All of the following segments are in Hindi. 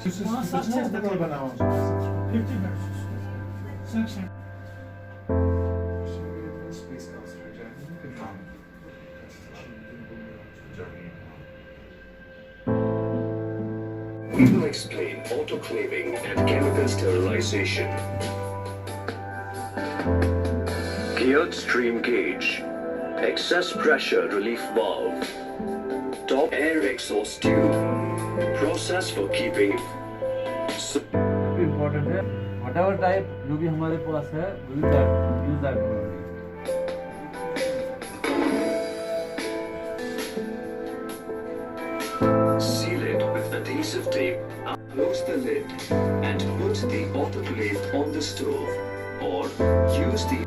वहाँ सक्सेस बना हुआ 50 minutes success We will explain autoclaving and chemical sterilization. Geared stream gauge, excess pressure relief valve, top air exhaust tube, process for keeping. Important है whatever type जो भी हमारे पास है we will use that only. Seal it with adhesive tape, close the lid and put the autoclave on the stove or use the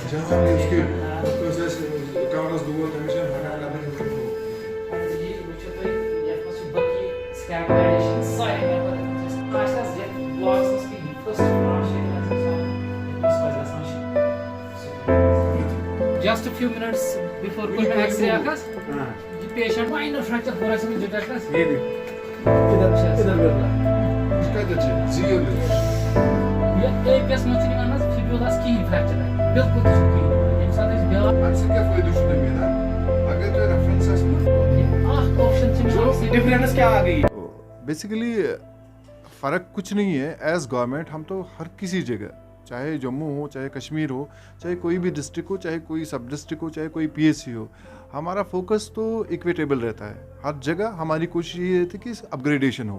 जहाँ हमने उसके प्रोसेस कागज दूर हमेशा हटा करने के लिए Just a few minutes before going to X-ray आकाश, ये patient minor fracture thoracic detectors. ये देख इधर इधर कर रहा उसका तो जीरो ये APS में चीनी माना fibula skin fracture है, बिल्कुल तो skin. ये साथ इस बिला Anse क्या फायदा शुरू में ना अगर तो रेफरेंस है option चीनी से डिफरेंस क्या आ गई बेसिकली फ़र्क कुछ नहीं है। एज गवर्नमेंट हम तो हर किसी जगह, चाहे जम्मू हो, चाहे कश्मीर हो, चाहे कोई भी डिस्ट्रिक्ट हो, चाहे कोई सब डिस्ट्रिक्ट हो, चाहे कोई पीएससी हो, हमारा फोकस तो इक्विटेबल रहता है। हर जगह हमारी कोशिश ये रहती है कि अपग्रेडेशन हो।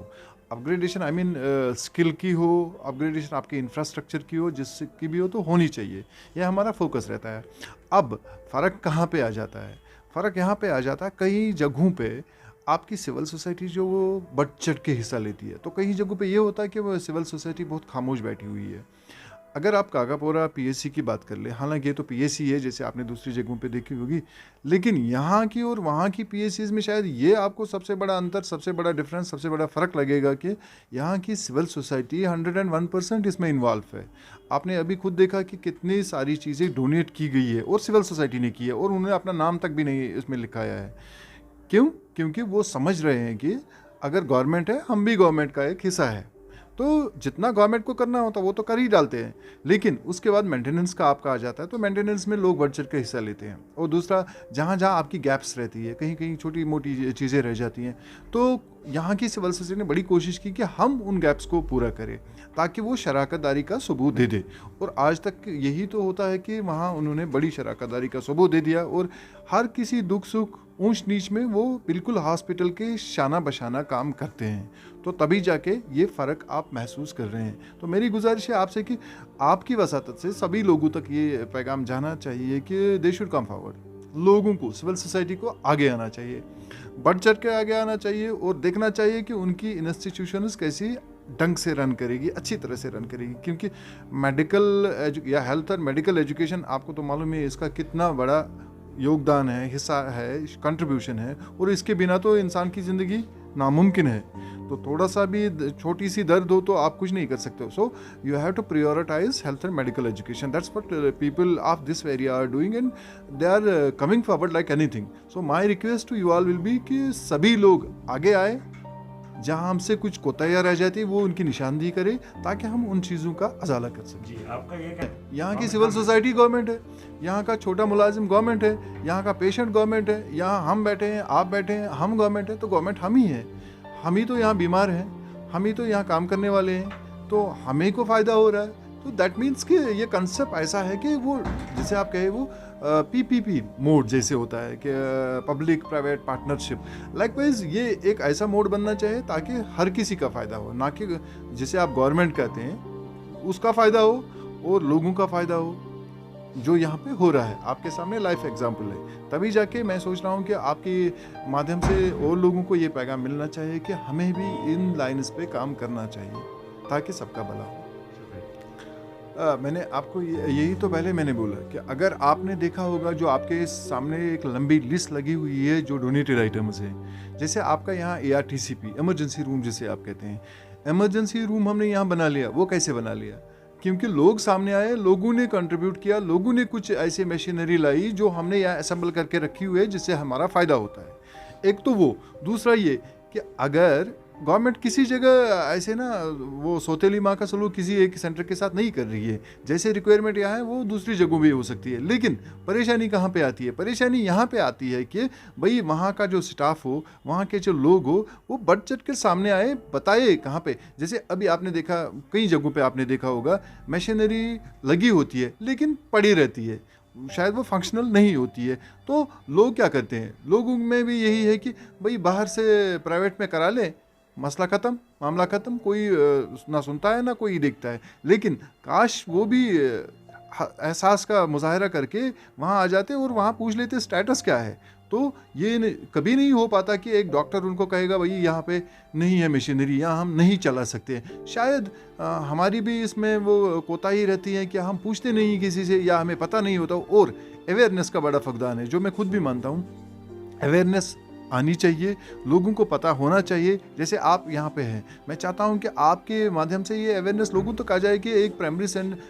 अपग्रेडेशन आई मीन स्किल की हो, अपग्रेडेशन आपके इंफ्रास्ट्रक्चर की हो, जिसकी भी हो तो होनी चाहिए। यह हमारा फोकस रहता है। अब फ़र्क कहाँ पे आ जाता है? फ़र्क यहाँ पे आ जाता है कई जगहों पे आपकी सिविल सोसाइटी जो वो बढ़ चढ़ के हिस्सा लेती है, तो कई जगहों पे ये होता है कि वो सिविल सोसाइटी बहुत खामोश बैठी हुई है। अगर आप कागापोरा पीएससी की बात कर ले, हालांकि ये तो पीएससी है जैसे आपने दूसरी जगहों पे देखी होगी, लेकिन यहाँ की और वहाँ की पीएससीज में शायद ये आपको सबसे बड़ा अंतर, सबसे बड़ा डिफरेंस, सबसे बड़ा फ़र्क लगेगा कि यहाँ की सिविल सोसाइटी 101% इसमें इन्वॉल्व है। आपने अभी खुद देखा कि कितनी सारी चीज़ें डोनेट की गई है और सिविल सोसाइटी ने की है, और उन्होंने अपना नाम तक भी नहीं इसमें लिखाया है। क्यों? क्योंकि वो समझ रहे हैं कि अगर गवर्नमेंट है, हम भी गवर्नमेंट का एक हिस्सा है, तो जितना गवर्नमेंट को करना होता है वो तो कर ही डालते हैं, लेकिन उसके बाद मेंटेनेंस का आपका आ जाता है, तो मेंटेनेंस में लोग बढ़ चढ़ के हिस्सा लेते हैं। और दूसरा, जहाँ जहाँ आपकी गैप्स रहती है, कहीं कहीं छोटी मोटी चीज़ें रह जाती हैं, तो यहाँ की सिविल सोसाइटी ने बड़ी कोशिश की कि हम उन गैप्स को पूरा करें ताकि वो शराकतदारी का सबूत दे दे। और आज तक यही तो होता है कि वहाँ उन्होंने बड़ी शराकतदारी का सबूत दे दिया, और हर किसी दुख सुख ऊंच नीच में वो बिल्कुल हॉस्पिटल के शाना बशाना काम करते हैं। तो तभी जाके ये फ़र्क आप महसूस कर रहे हैं। तो मेरी गुजारिश है आपसे कि आपकी वसातत से सभी लोगों तक ये पैगाम जाना चाहिए कि दे शुड कम फॉरवर्ड। लोगों को, सिविल सोसाइटी को आगे आना चाहिए, बढ़ चढ़ के आगे आना चाहिए, और देखना चाहिए कि उनकी इंस्टीट्यूशंस कैसी ढंग से रन करेगी, अच्छी तरह से रन करेगी। क्योंकि मेडिकल या हेल्थ और मेडिकल एजुकेशन, आपको तो मालूम है इसका कितना बड़ा योगदान है, हिस्सा है, कंट्रीब्यूशन है, और इसके बिना तो इंसान की ज़िंदगी नामुमकिन है। तो थोड़ा सा भी छोटी सी दर्द हो तो आप कुछ नहीं कर सकते हो। So you have to prioritise health and medical education. That's what people of this area are doing, and they are coming forward like anything. So my request to you all will be कि सभी लोग आगे आए, जहाँ हमसे कुछ कोताहियाँ रह जाती है वो उनकी निशानदेही करे, ताकि हम उन चीज़ों का अजाला कर सकें। जी, आपका ये क्या? यहाँ की सिविल सोसाइटी गवर्नमेंट है, यहाँ का छोटा मुलाजिम गवर्नमेंट है, यहाँ का पेशेंट गवर्नमेंट है, यहाँ हम बैठे हैं, आप बैठे हैं, हम गवर्नमेंट है, तो गवर्नमेंट हम ही हैं। हम ही तो यहाँ बीमार हैं, हम ही तो यहाँ काम करने वाले हैं, तो हमें को फ़ायदा हो रहा है। तो दैट मीन्स कि ये कंसेप्ट ऐसा है कि वो जैसे आप कहे वो पीपीपी मोड जैसे होता है कि पब्लिक प्राइवेट पार्टनरशिप, लाइकवाइज ये एक ऐसा मोड बनना चाहिए ताकि हर किसी का फ़ायदा हो, ना कि जिसे आप गवर्नमेंट कहते हैं उसका फ़ायदा हो और लोगों का फ़ायदा हो, जो यहाँ पे हो रहा है। आपके सामने लाइफ एग्जाम्पल है। तभी जाके मैं सोच रहा हूँ कि आपके माध्यम से और लोगों को ये पैगाम मिलना चाहिए कि हमें भी इन लाइन्स पे काम करना चाहिए ताकि सबका भला हो। मैंने आपको यही तो पहले मैंने बोला कि अगर आपने देखा होगा जो आपके सामने एक लंबी लिस्ट लगी हुई है जो डोनेटेड आइटम्स हैं, जैसे आपका यहाँ ARTCP इमरजेंसी रूम जिसे आप कहते हैं, इमरजेंसी रूम हमने यहाँ बना लिया, वो कैसे बना लिया? क्योंकि लोग सामने आए, लोगों ने कंट्रीब्यूट किया, लोगों ने कुछ ऐसी मशीनरी लाई जो हमने यहाँ असेंबल करके रखी हुई है जिससे हमारा फ़ायदा होता है। एक तो वो, दूसरा ये कि अगर गवर्नमेंट किसी जगह ऐसे ना वो सौतेली माँ का सलूक किसी एक सेंटर के साथ नहीं कर रही है, जैसे रिक्वायरमेंट यहाँ है वो दूसरी जगहों भी हो सकती है, लेकिन परेशानी कहाँ पे आती है? परेशानी यहाँ पे आती है कि भाई वहाँ का जो स्टाफ हो, वहाँ के जो लोग हो, वो बढ़ चढ़ कर सामने आए, बताए कहाँ पे। जैसे अभी आपने देखा, कई जगहों पे आपने देखा होगा मशीनरी लगी होती है लेकिन पड़ी रहती है, शायद वो फंक्शनल नहीं होती है। तो लोग क्या करते हैं, लोगों में भी यही है कि भाई बाहर से प्राइवेट में करा लें, मसला ख़त्म, मामला ख़त्म, कोई ना सुनता है ना कोई देखता है। लेकिन काश वो भी एहसास का मुजाहरा करके वहाँ आ जाते और वहाँ पूछ लेते स्टेटस क्या है। तो ये कभी नहीं हो पाता कि एक डॉक्टर उनको कहेगा भाई यहाँ पे नहीं है मशीनरी, यहाँ हम नहीं चला सकते। शायद हमारी भी इसमें वो कोताही रहती है कि हम पूछते नहीं किसी से या हमें पता नहीं होता। और अवेयरनेस का बड़ा फकदान है, जो मैं खुद भी मानता हूँ। अवेयरनेस आनी चाहिए, लोगों को पता होना चाहिए। जैसे आप यहाँ पे हैं, मैं चाहता हूँ कि आपके माध्यम से ये अवेयरनेस लोगों तक आ जाए कि एक प्राइमरी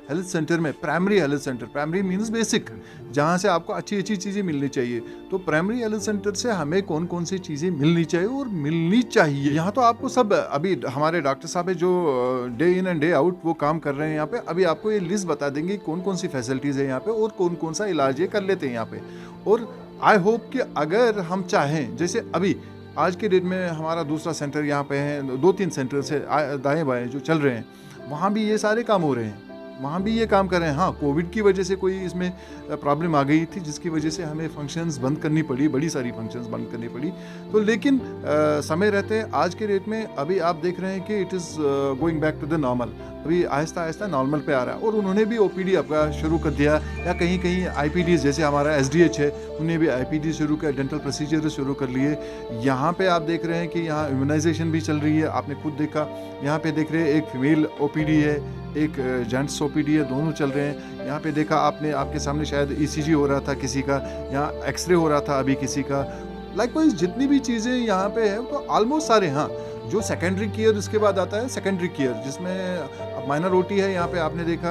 हेल्थ सेंटर में, primary health centre, primary means basic, जहाँ से आपको अच्छी अच्छी चीज़ें मिलनी चाहिए। तो प्राइमरी हेल्थ सेंटर से हमें कौन कौन सी चीज़ें मिलनी चाहिए और मिलनी चाहिए, यहाँ तो आपको सब, अभी हमारे डॉक्टर साहब है जो day in and day out वो काम कर रहे हैं यहाँ पे, अभी आपको ये लिस्ट बता देंगे कौन कौन सी फैसिलिटीज़ है यहाँ पे और कौन कौन सा इलाज ये कर लेते हैं यहाँ पे। और आई होप कि अगर हम चाहें, जैसे अभी आज के डेट में हमारा दूसरा सेंटर यहाँ पे है, 2-3 सेंटर से दाएं बाएं जो चल रहे हैं, वहाँ भी ये सारे काम हो रहे हैं, वहाँ भी ये काम कर रहे हैं। हाँ, कोविड की वजह से कोई इसमें प्रॉब्लम आ गई थी जिसकी वजह से हमें फंक्शंस बंद करनी पड़ी, बड़ी सारी फंक्शंस बंद करनी पड़ी। तो लेकिन समय रहते आज के डेट में अभी आप देख रहे हैं कि it is going back to the normal, अभी आहिस्ता आहिस्ता नॉर्मल पे आ रहा है। और उन्होंने भी ओपीडी आपका शुरू कर दिया, या कहीं कहीं आईपीडी, जैसे हमारा एसडीएच है, उन्हें भी आईपीडी शुरू कर, डेंटल प्रोसीजर शुरू कर लिए। यहाँ पे आप देख रहे हैं कि यहाँ इम्यूनाइजेशन भी चल रही है, आपने खुद देखा। यहाँ पे देख रहे हैं एक फीमेल ओपीडी है, एक जेंट्स ओपीडी है, दोनों चल रहे हैं। यहाँ पे देखा आपने, आपके सामने शायद ईसीजी हो रहा था किसी का, यहाँ एक्सरे हो रहा था अभी किसी का। लाइकवाइज जितनी भी चीज़ें यहाँ पे है तो ऑलमोस्ट सारे, हाँ जो सेकेंडरी केयर उसके बाद आता है सेकेंडरी केयर, जिसमें माइनर ओटी है। यहाँ पे आपने देखा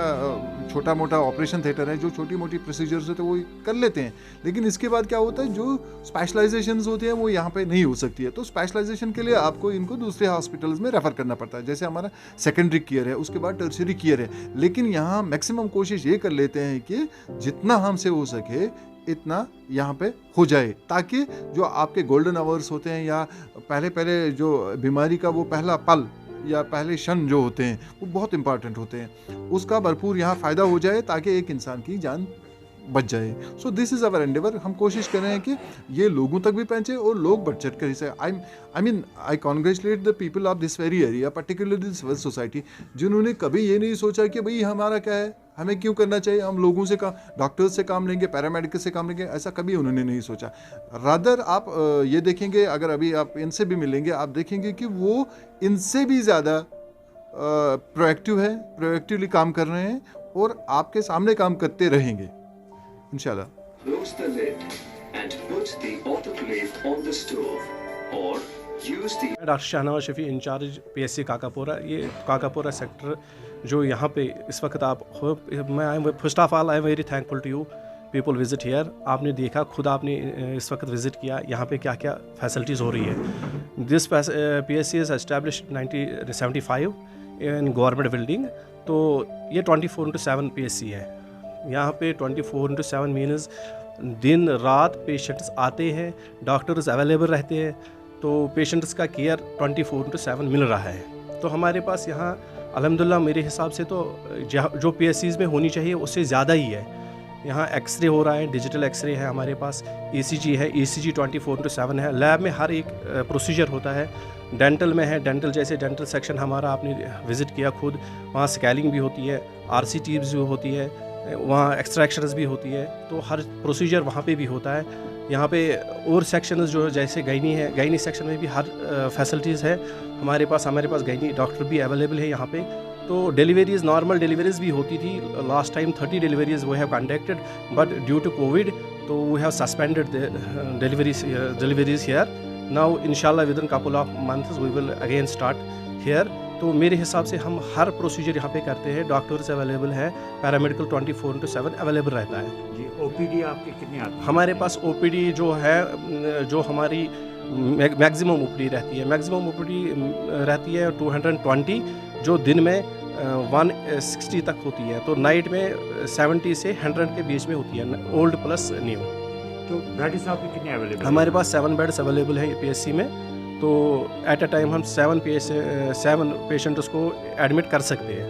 छोटा मोटा ऑपरेशन थिएटर है, जो छोटी मोटी प्रोसीजर्स होते हैं वो कर लेते हैं। लेकिन इसके बाद क्या होता है, जो स्पेशलाइजेशंस होते हैं वो यहाँ पे नहीं हो सकती है। तो स्पेशलाइजेशन के लिए आपको इनको दूसरे हॉस्पिटल्स में रेफ़र करना पड़ता है। जैसे हमारा सेकेंडरी केयर है, उसके बाद टर्शियरी केयर है। लेकिन यहाँ मैक्सिमम कोशिश ये कर लेते हैं कि जितना हमसे हो सके इतना यहाँ पे हो जाए, ताकि जो आपके गोल्डन आवर्स होते हैं या पहले जो बीमारी का वो पहला पल या पहले क्षण जो होते हैं वो बहुत इंपॉर्टेंट होते हैं, उसका भरपूर यहाँ फ़ायदा हो जाए ताकि एक इंसान की जान बच जाए। So this is our Endeavour. हम कोशिश कर रहे हैं कि ये लोगों तक भी पहुँचे और लोग बढ़ चढ़ कर इसे, I congratulate the people of this very area, particularly this civil society, जिन्होंने कभी ये नहीं सोचा कि भाई हमारा क्या है, हमें क्यों करना चाहिए, हम लोगों से काम, डॉक्टर्स से काम लेंगे, पैरामेडिकल से काम लेंगे, ऐसा कभी उन्होंने नहीं सोचा। रादर आप ये देखेंगे, अगर अभी आप इनसे भी मिलेंगे, आप देखेंगे कि वो इनसे भी ज़्यादा प्रोएक्टिव है, प्रोएक्टिवली काम कर रहे हैं और आपके सामने काम करते रहेंगे इंशाल्लाह। Close the lid and put the autoclave on the stove or use the doctor Shahnawaz Shafi in charge PSC Kakapora. ये काकापुरा सेक्टर जो यहाँ पे इस वक्त आप हो, मैं first of all I am very thankful to you people visit here. आपने देखा खुद, आपने इस वक्त विजिट किया यहाँ पे क्या क्या फैसिलिटीज़ हो रही है। This PSC is established 1975 in government building. तो ये 24/7 पीएससी है। यहाँ पे 24/7 मीन्स दिन रात पेशेंट्स आते हैं, डॉक्टर्स अवेलेबल रहते हैं, तो पेशेंट्स का केयर 24/7 मिल रहा है। तो हमारे पास यहाँ अल्हम्दुलिल्लाह मेरे हिसाब से तो जो पीएससीज़ में होनी चाहिए उससे ज़्यादा ही है। यहाँ एक्सरे हो रहा है, डिजिटल एक्सरे है हमारे पास, ईसीजी है, ईसीजी 24/7 है। लैब में हर एक प्रोसीजर होता है। डेंटल में है, डेंटल जैसे डेंटल सेक्शन हमारा आपने विज़िट किया खुद, वहाँ स्कैनिंग भी होती है, RCTs भी होती है, वहाँ एक्सट्रैक्शंस भी होती है। तो हर प्रोसीजर वहाँ पे भी होता है। यहाँ पे और सेक्शंस जो जैसे गायनी है, गायनी सेक्शन में भी हर फैसिलिटीज़ है हमारे पास गायनी डॉक्टर भी अवेलेबल है यहाँ पे। तो डिलीवरीज, नॉर्मल डिलीवरीज भी होती थी। Last time 30 deliveries we have conducted, but due to Covid तो we have suspended the deliveries here. Now इंशाल्लाह within couple of months we will again start here तो मेरे हिसाब से हम हर प्रोसीजर यहाँ पे करते हैं, डॉक्टर्स अवेलेबल है, पैरामेडिकल 24/7 अवेलेबल रहता है जी। ओपीडी आपके कितने आते हैं? हमारे पास। ओपीडी जो है, जो हमारी मैक्सिमम ओपीडी रहती है, मैक्सिमम ओपीडी रहती है 220, जो दिन में 160 तक होती है, तो नाइट में 70 से 100 के बीच में होती है, ओल्ड प्लस न्यू। तो बेड्स आपके कितने अवेलेबल? हमारे पास 7 बेड्स अवेलेबल है पीएससी में, तो एट अ टाइम हम 7 पेशेंट्स को एडमिट कर सकते हैं।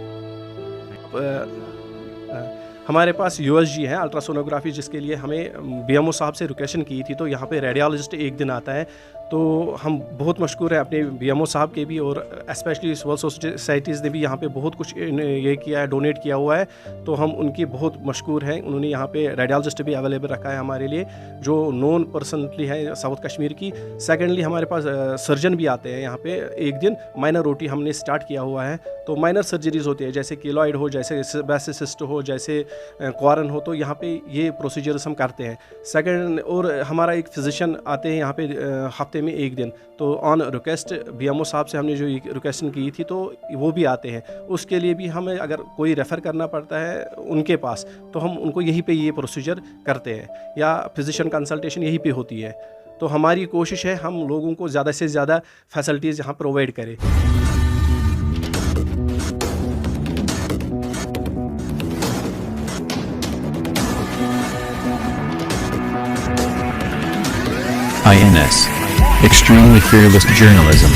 हमारे पास यूएसजी है, अल्ट्रासोनोग्राफी, जिसके लिए हमें बीएमओ साहब से रिक्वेशन की थी, तो यहाँ पे रेडियोलॉजिस्ट एक दिन आता है, तो हम बहुत मशकूर हैं अपने बीएमओ साहब के भी, और स्पेशली सिविल सोसाइटीज़ ने भी यहाँ पे बहुत कुछ ये किया है, डोनेट किया हुआ है, तो हम उनकी बहुत मशकूर हैं। उन्होंने यहाँ पे रेडियोलॉजिस्ट भी अवेलेबल रखा है हमारे लिए, जो नॉन पर्सनली है साउथ कश्मीर की। सेकेंडली हमारे पास सर्जन भी आते हैं यहाँ पे एक दिन। माइनर ओटी हमने स्टार्ट किया हुआ है, तो माइनर सर्जरीज होती है, जैसे कीलॉइड हो, जैसे बेसिसिस्ट हो, जैसे क्वारन हो, तो यहाँ पे ये प्रोसीजर्स हम करते हैं। सेकेंड, और हमारा एक फिजिशियन आते हैं यहाँ पे हफ्ते में एक दिन, तो ऑन रिक्वेस्ट बीएमओ साहब से हमने जो रिक्वेस्ट की थी, तो वो भी आते हैं। उसके लिए भी हमें अगर कोई रेफ़र करना पड़ता है उनके पास, तो हम उनको यहीं पे ये प्रोसीजर करते हैं, या फिजिशियन कंसल्टेशन यहीं पे होती है। तो हमारी कोशिश है हम लोगों को ज़्यादा से ज़्यादा फैसिलिटीज़ यहाँ प्रोवाइड करें। INS. Extremely fearless journalism.